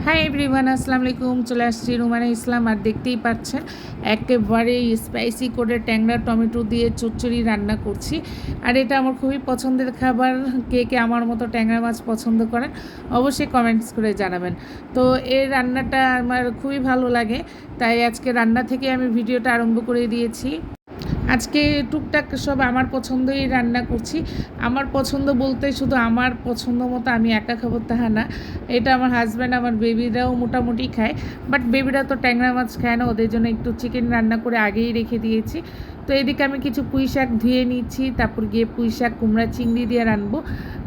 Hi everyone, আসসালামু আলাইকুম। চলে আসছি রুমানা ইসলাম। আর দেখতেই পাচ্ছেন একেবারে স্পাইসি করে ট্যাংরা টমেটো দিয়ে চচ্চড়ি রান্না করছি। আর এটা আমার খুবই পছন্দের খাবার। কে কে আমার মতো ট্যাংরা মাছ পছন্দ করেন অবশ্যই কমেন্টস করে জানাবেন। তো এই রান্নাটা আমার খুবই ভালো লাগে, তাই আজকে রান্না থেকে আমি ভিডিওটা আরম্ভ করে দিয়েছি। আজকে টুকটাক সব আমার পছন্দই রান্না করছি। আমার পছন্দ বলতে শুধু আমার পছন্দ মতো আমি একা খাবো তাহা না, এটা আমার হাজব্যান্ড আমার বেবিরাও মোটামুটি খায়। বাট বেবিরা তো ট্যাংরা মাছ খায় না, ওদের জন্য একটু চিকেন রান্না করে আগেই রেখে দিয়েছি। তো এদিকে আমি কিছু পুঁই শাক ধুয়ে নিচ্ছি, তারপর গিয়ে পুঁই শাক কুমড়া চিংড়ি দিয়ে রানবো।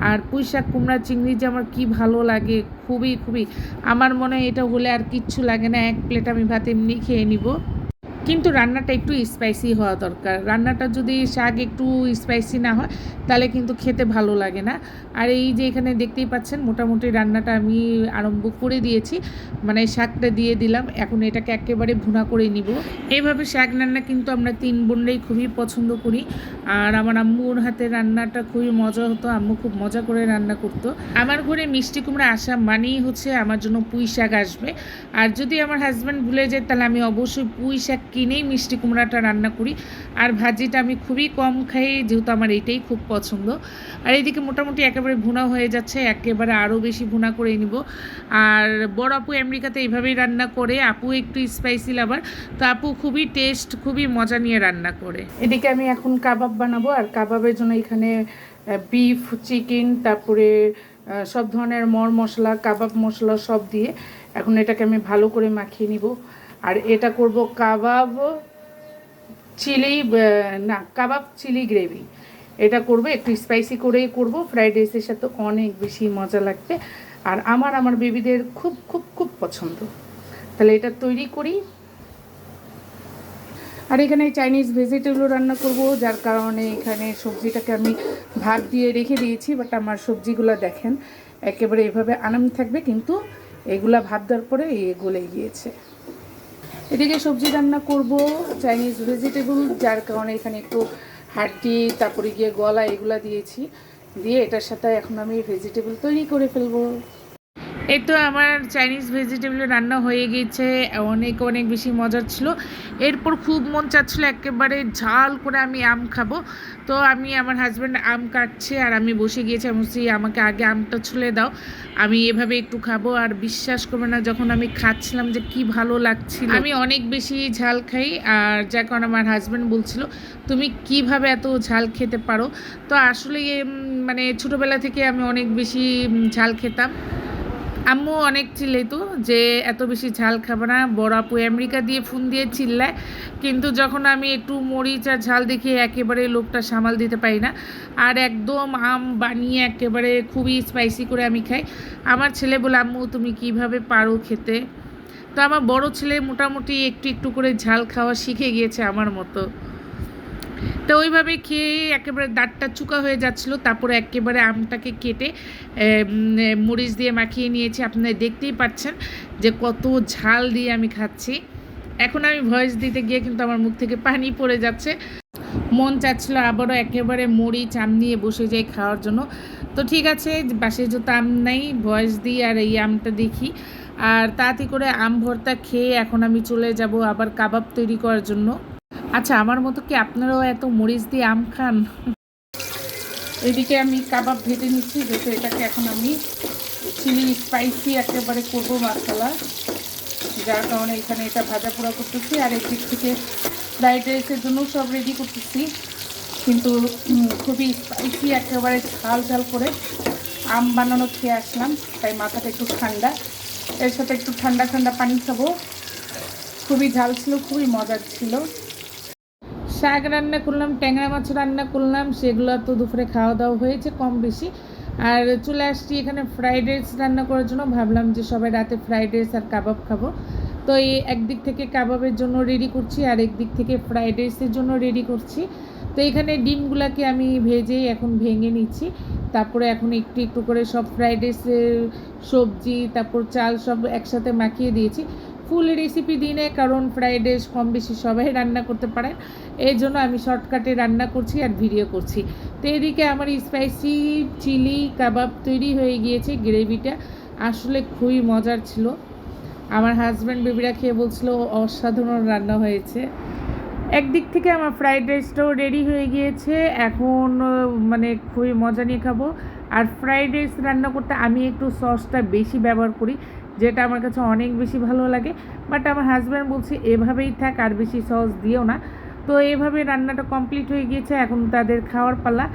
আর পুঁই শাক কুমড়া চিংড়ি যে আমার কী ভালো লাগে, খুবই খুবই। আমার মনে হয় এটা হলে আর কিচ্ছু লাগে না, এক প্লেট আমি ভাত এমনি খেয়ে নিব। কিন্তু রান্নাটা একটু স্পাইসি হওয়া দরকার। রান্নাটা যদি শাক একটু স্পাইসি না হয় তাহলে কিন্তু খেতে ভালো লাগে না। আর এই যে এখানে দেখতেই পাচ্ছেন মোটামুটি রান্নাটা আমি আরম্ভ করে দিয়েছি, মানে শাকটা দিয়ে দিলাম। এখন এটাকে একেবারে ভুনা করে নিব। এইভাবে শাক রান্না কিন্তু আমরা তিন বোনরাই খুবই পছন্দ করি। আর আমার আম্মুর হাতে রান্নাটা খুবই মজা হতো, আম্মু খুব মজা করে রান্না করতো। আমার ঘরে মিষ্টি কুমড়া আসা মানেই হচ্ছে আমার জন্য পুঁই শাক আসবে। আর যদি আমার হাজব্যান্ড ভুলে যায় তাহলে আমি অবশ্যই পুঁই শাক কিনেই মিষ্টি কুমড়াটা রান্না করি। আর ভাজিটা আমি খুবই কম খাই, যেহেতু আমার এইটাই খুব পছন্দ। আর এইদিকে মোটামুটি একেবারে ভুনা হয়ে যাচ্ছে, একেবারে আরও বেশি ভুনা করে নিব। আর বড় আপু আমেরিকাতে এইভাবেই রান্না করে। আপু একটু স্পাইসি লাভার, তো আপু খুবই টেস্ট, খুবই মজা নিয়ে রান্না করে। এদিকে আমি এখন কাবাব বানাবো। আর কাবাবের জন্য এখানে বিফ, চিকেন, তারপরে সব ধরনের মশলা, কাবাব মশলা সব দিয়ে এখন এটাকে আমি ভালো করে মাখিয়ে নিব। আর এটা করব কাবাব চিলি, না কাবাব চিলি গ্রেভি। এটা করব একটু স্পাইসি করেই করব, ফ্রাইড রাইসের সাথে অনেক বেশি মজা লাগবে। আর আমার বেবিদের খুব খুব খুব পছন্দ। তাহলে এটা তৈরি করি। আর এখানে চাইনিজ ভেজিটেবল রান্না করব, যার কারণে এখানে সবজিটাকে আমি ভাত দিয়ে রেখে দিয়েছি। বাট আমার সবজিগুলো দেখেন একেবারে এভাবে আনাম থাকবে, কিন্তু এগুলা ভাত দেওয়ার পরে গলে গিয়েছে। এদিকে সবজি রান্না করব চাইনিজ ভেজিটেবল, যার কারণে এখানে একটু হাড্ডি, তারপরে গিয়ে গলা এগুলা দিয়েছি। দিয়ে এটার সাথে এখন আমি ভেজিটেবল তৈরি করে ফেলবো। এই তো আমার চাইনিজ ভেজিটেবল রান্না হয়ে গিয়েছে, অনেক অনেক বেশি মজার ছিল। এরপর খুব মন চাচ্ছিলো একেবারে ঝাল করে আমি আম খাবো। তো আমি, আমার হাজব্যান্ড আম কাটছে আর আমি বসে গিয়েছি, আমি বলছি আমাকে আগে আমটা ছুলে দাও, আমি এভাবে একটু খাবো। আর বিশ্বাস করবে না, যখন আমি খাচ্ছিলাম যে কি ভালো লাগছিল। আমি অনেক বেশি ঝাল খাই, আর যার কারণে আমার হাজব্যান্ড বলছিল তুমি কিভাবে এত ঝাল খেতে পারো। তো আসলে মানে ছোটোবেলা থেকে আমি অনেক বেশি ঝাল খেতাম। আম্মু অনেক চিল্লাইতো যে এত বেশি ঝাল খাবে না, বড় আপু আমেরিকা দিয়ে ফোন দিয়ে চিল্লায়। কিন্তু যখন আমি একটু মরিচ আর ঝাল দেখে একেবারে লোকটা সামাল দিতে পারি না। আর একদম আম বানিয়ে একেবারে খুবই স্পাইসি করে আমি খাই। আমার ছেলে বলে আম্মু তুমি কিভাবে পারো খেতে। তো আমার বড় ছেলে মোটামুটি একটু একটু করে ঝাল খাওয়া শিখে গিয়েছে আমার মতো। তো ওইভাবে খেয়ে একেবারে দাঁতটা চুকা হয়ে যাচ্ছিলো। তারপরে একেবারে আমটাকে কেটে মরিচ দিয়ে মাখিয়ে নিয়েছি। আপনারা দেখতেই পাচ্ছেন যে কত ঝাল দিয়ে আমি খাচ্ছি। এখন আমি ভয়েস দিতে গিয়ে কিন্তু আমার মুখ থেকে পানি পড়ে যাচ্ছে। মন চাচ্ছিলো আবারও একেবারে মরিচ আম নিয়ে বসে যাই খাওয়ার জন্য। তো ঠিক আছে, বাসে যত আম নাই, ভয়েস দিই আর এই আমটা দেখি। আর তাড়াতাড়ি করে আম ভর্তা খেয়ে এখন আমি চলে যাব আবার কাবাব তৈরি করার জন্য। আচ্ছা, আমার মতো কি আপনারাও এত মরিচ দিয়ে আম খান? এদিকে আমি কাবাব ভেজে নিচ্ছি, যেহেতু এটাকে এখন আমি চিলি স্পাইসি একেবারে করবো মশলা, যার কারণে এখানে এটা ভাজা পোড়া করতেছি। আর একদিক থেকে ফ্রাইড রাইসের জন্য সব রেডি করতেছি, কিন্তু খুবই স্পাইসি একেবারে ঝাল ঝাল করে আম বানানো খেয়ে আসলাম, তাই মাথাটা একটু ঠান্ডা। এর সাথে একটু ঠান্ডা ঠান্ডা পানি খাবো। খুবই ঝাল ছিল, খুবই মজার ছিল। শাক রান্না করলাম, ট্যাংরা মাছ রান্না করলাম, সেগুলো তো দুপুরে খাওয়া দাওয়া হয়েছে কম বেশি। আর চলে আসছি এখানে ফ্রাইড রাইস রান্না করার জন্য। ভাবলাম যে সবাই রাতে ফ্রাইড রাইস আর কাবাব খাবো, তো এই একদিক থেকে কাবাবের জন্য রেডি করছি আর একদিক থেকে ফ্রাইড রাইসের জন্য রেডি করছি। তো এখানে ডিমগুলোকে আমি ভেজেই এখন ভেঙে নিচ্ছি। তারপরে এখন একটু একটু করে সব ফ্রাইড রাইসের সবজি, তারপর চাল সব একসাথে মাখিয়ে দিয়েছি। ফুল রেসিপি দিনে, কারণ ফ্রাইড রাইস কম বেশি সবাই রান্না করতে পারেন, এই জন্য আমি শর্টকাটে রান্না করছি আর ভিডিও করছি। তো এদিকে আমার স্পাইসি চিলি কাবাব তৈরি হয়ে গিয়েছে। গ্রেভিটা আসলে খুবই মজার ছিল। আমার হাজব্যান্ড বেবিরা খেয়ে বলছিল অসাধারণ রান্না হয়েছে। একদিক থেকে আমার ফ্রাইড রাইসটাও রেডি হয়ে গিয়েছে, এখন মানে খুবই মজা নিয়ে খাবো। আর ফ্রাইড রাইস রান্না করতে আমি একটু সসটা বেশি ব্যবহার করি, যেটা আমার কাছে অনেক বেশি ভালো লাগে। বাট আমার হাজব্যান্ড বলছে এভাবেই থাক, আর বেশি সস দিও না। তো এভাবে রান্নাটা কমপ্লিট হয়ে গিয়েছে, এখন তাদের খাওয়ার পালা।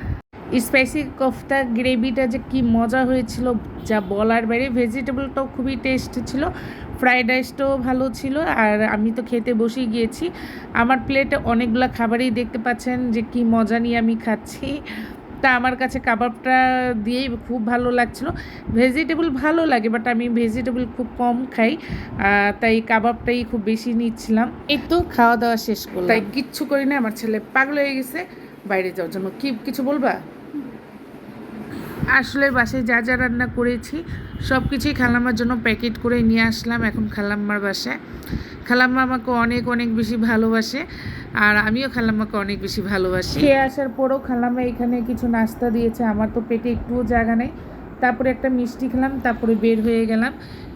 স্পাইসি কোফতা গ্রেভিটা যে কি মজা হয়েছিল যা বলার বাইরে। ভেজিটেবলটাও খুবই টেস্টি ছিল, ফ্রাইড রাইসটাও ভালো ছিল। আর আমি তো খেতে বসেই গিয়েছি। আমার প্লেটে অনেকগুলো খাবারই দেখতে পাচ্ছেন যে কি মজা নিয়ে আমি খাচ্ছি। তা আমার কাছে কাবাবটা দিয়েই খুব ভালো লাগছিল। ভেজিটেবল ভালো লাগে, বাট আমি ভেজিটেবল খুব কম খাই, তাই কাবাবটাই খুব বেশি নিচ্ছিলাম। এই তো খাওয়া দাওয়া শেষ করলাম, তাই কিচ্ছু করি না। আমার ছেলে পাগল হয়ে গেছে বাইরে যাওয়ার জন্য। কিছু বলবা? আসলে বাসায় যা যা রান্না করেছি সব কিছুই খালাম্মার জন্য প্যাকেট করে নিয়ে আসলাম এখন খালাম্মার বাসায়। খালাম্মা আমাকে অনেক অনেক বেশি ভালোবাসে, আর আমিও খালাম্মাকে অনেক বেশি ভালোবাসি। খেয়ে আসার পরেও খালাম্মা এখানে কিছু নাস্তা দিয়েছে, আমার তো পেটে একটুও জায়গা নেই। তারপরে একটা মিষ্টি খেলাম, তারপরে বের হয়ে গেলাম।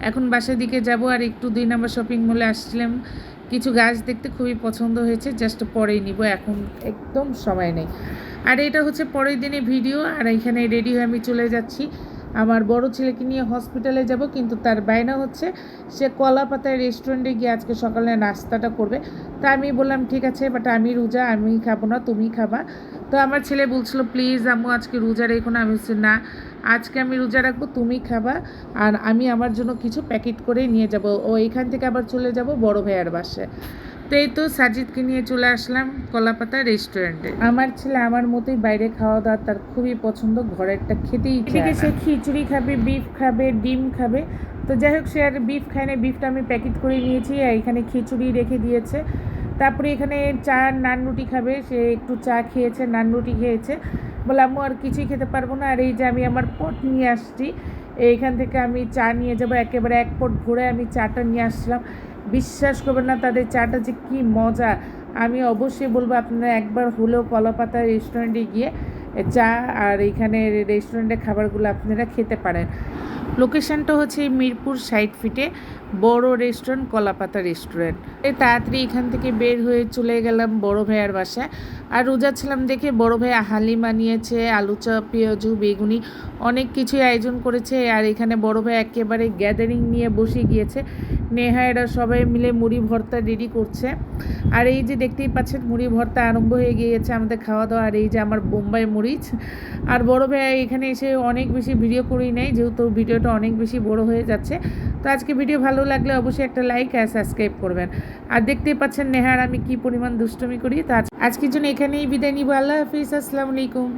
এখন বাসার দিকে যাব। আর একটু 2 নম্বর শপিং মলে আসছিলাম, কিছু গাছ দেখতে খুবই পছন্দ হয়েছে, জাস্ট পরেই নিব, এখন একদম সময় নেই। আর এটা হচ্ছে পরের দিনে ভিডিও। আর এখানে রেডি হয়ে আমি চলে যাচ্ছি আমার বড় ছেলেকে নিয়ে হসপিটালে যাব, কিন্তু তার বায়না হচ্ছে সে কলাপাতায় রেস্টুরেন্টে গিয়ে আজকে সকালে নাস্তাটা করবে। তা আমি বললাম ঠিক আছে, বাট আমি রোজা, আমি খাবো না, তুমি খাবা। তো আমার ছেলে বলছিল প্লিজ আম্মু আজকে রোজা রেখো না। আমি বলছি না, আজকে আমি রোজা রাখবো, তুমি খাবা, আর আমি আমার জন্য কিছু প্যাকেট করে নিয়ে যাব। ও এখান থেকে আবার চলে যাব বড় ভাইয়ার বাসায়। তো এই তো সাজিদকে নিয়ে চলে আসলাম কলাপাতা রেস্টুরেন্টে। আমার ছেলে আমার মতোই বাইরে খাওয়া দাওয়া তার খুবই পছন্দ, ঘরেরটা খেতেই চায়। সে খিচুড়ি খাবে, বিফ খাবে, ডিম খাবে। তো যাই হোক, সে আর বিফ খায় না, বিফটা আমি প্যাকেট করে নিয়েছি, আর এখানে খিচুড়ি রেখে দিয়েছে। তারপরে এখানে চা নান রুটি খাবে, সে একটু চা খেয়েছে, নান রুটি খেয়েছে। বলে আম্মু আর কিছুই খেতে পারবো না। আর এই যে আমি আমার পট নিয়ে আসছি, এইখান থেকে আমি চা নিয়ে যাবো, একেবারে এক পট ভরে আমি চাটা নিয়ে আসছিলাম। বিশ্বাস করবেন না তাদের চাটা যে কী মজা। আমি অবশ্যই বলবো আপনারা একবার হলেও কলাপাতা রেস্টুরেন্টে গিয়ে চা আর এইখানে রেস্টুরেন্টের খাবারগুলো আপনারা খেতে পারেন। লোকেশানটা হচ্ছে মিরপুর 60 ফিটে বড় রেস্টুরেন্ট কলাপাতা রেস্টুরেন্ট। তাড়াতাড়ি এখান থেকে বের হয়ে চলে গেলাম বড় ভাইয়ার বাসায়। আর রোজা ছিলাম দেখে বড় ভাইয়া হালিমা নিয়েছে, আলু চপ, পেঁয়াজু, বেগুনি, অনেক কিছুই আয়োজন করেছে। আর এখানে বড় ভাই একেবারে গ্যাদারিং নিয়ে বসে গিয়েছে। নেহা এরা সবাই মিলে মুড়ি ভর্তা রেডি করছে। আর এই যে দেখতেই পাচ্ছেন মুড়ি ভর্তা আরম্ভ হয়ে গিয়েছে আমাদের খাওয়া দাওয়া। আর এই যে আমার বোম্বাই মরিচ। আর বড় ভাই এখানে এসে অনেক বেশি ভিডিও করেই নেয়, যেহেতু ভিডিওটা অনেক বেশি বড় হয়ে যাচ্ছে। তো আজকে ভিডিও ভালো লাগলে অবশ্যই একটা লাইক আর সাবস্ক্রাইব করবেন। আর দেখতেই পাচ্ছেন নেহার আমি কি পরিমাণ দুষ্টুমি করি। তো আজকের জন্য এখানেই বিদায় নিব। আল্লাহ হাফিজ, আসসালামু আলাইকুম।